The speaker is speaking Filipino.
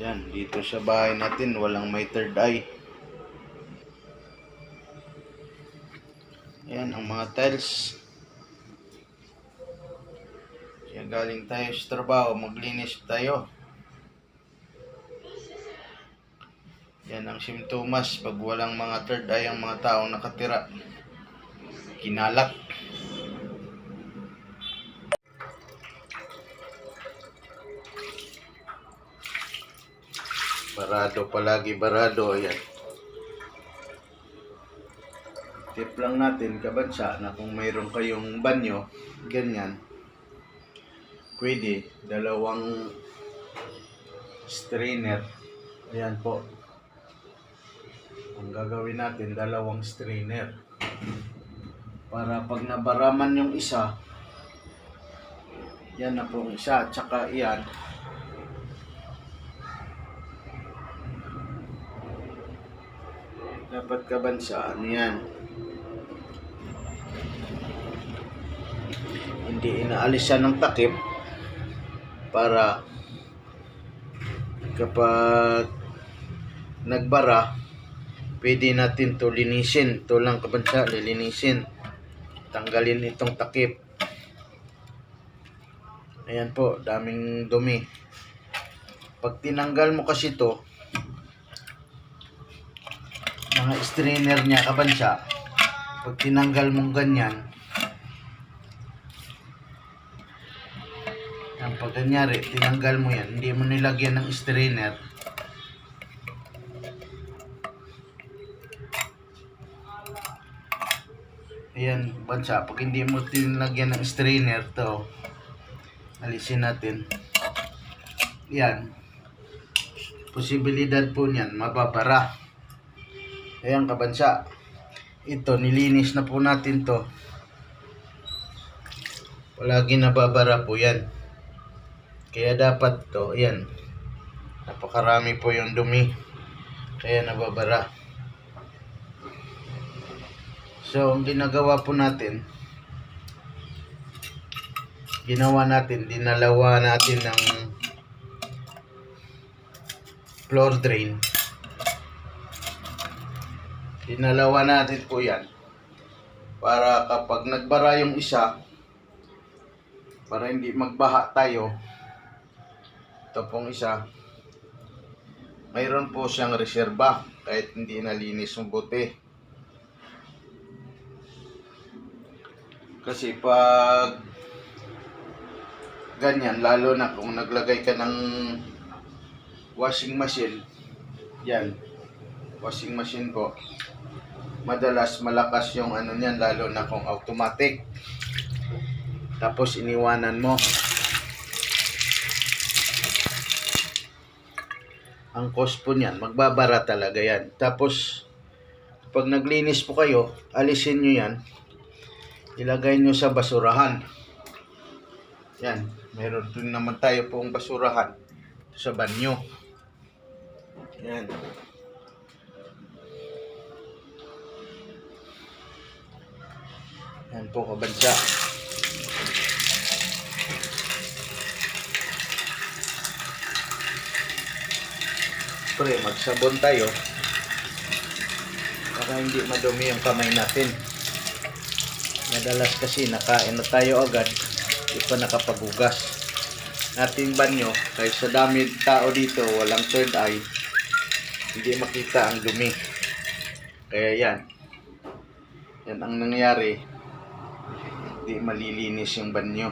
Yan, dito sa bahay natin walang may third eye. Yan ang mga tiles. Kaya galing tayo sa trabaho, maglinis tayo. Yan ang simptomas pag walang mga third eye ang mga taong nakatira. Kinalak. Barado palagi, barado. Ayan. Tip lang natin kabansa na kung mayroon kayong banyo, ganyan, pwede dalawang strainer. Ayan po. Ang gagawin natin, dalawang strainer. Para pag nabaraman yung isa, yan na po ang isa, tsaka yan. Dapat kabansaan yan. Hindi inaalis siya ng takip para kapag nagbara, pwede natin to linisin. Ito lang kabansa, lilinisin. Tanggalin itong takip. Ayan po, daming dumi. Pag tinanggal mo kasi to, mga strainer niya kabansa, pag tinanggal mong ganyan, yan, pag ganyari, tinanggal mo yan, hindi mo nilagyan ng strainer, ayan bansa, pag hindi mo tinilagyan ng strainer to, alisin natin, yan, posibilidad po niyan, mababara. Ayan kabansa, ito nilinis na po natin to, palagi nababara po yan, kaya dapat to, ayan, napakarami po yung dumi, kaya nababara. So ang ginagawa po natin, dinalawa natin ng floor drain. Dinalawa natin po yan para kapag nagbara yung isa, para hindi magbaha tayo, ito pong isa, mayroon po siyang reserba kahit hindi nalinis yung bote. Kasi pag ganyan, lalo na kung naglagay ka ng washing machine, yan, washing machine po, madalas malakas yung ano niyan, lalo na kung automatic, tapos iniwanan mo, ang cost po niyan, magbabara talaga yan. Tapos pag naglinis po kayo, alisin nyo yan, ilagay nyo sa basurahan. Yan, meron din naman tayo pong basurahan sa banyo. Yan. Yan po kabansa. Pre, magsabon tayo para hindi madumi yung kamay natin. Madalas kasi nakain na tayo agad, hindi pa nakapaghugas. Nating banyo, kahit sa dami tao dito, walang third eye, hindi makita ang dumi. Kaya yan ang nangyari, hindi malilinis yung banyo.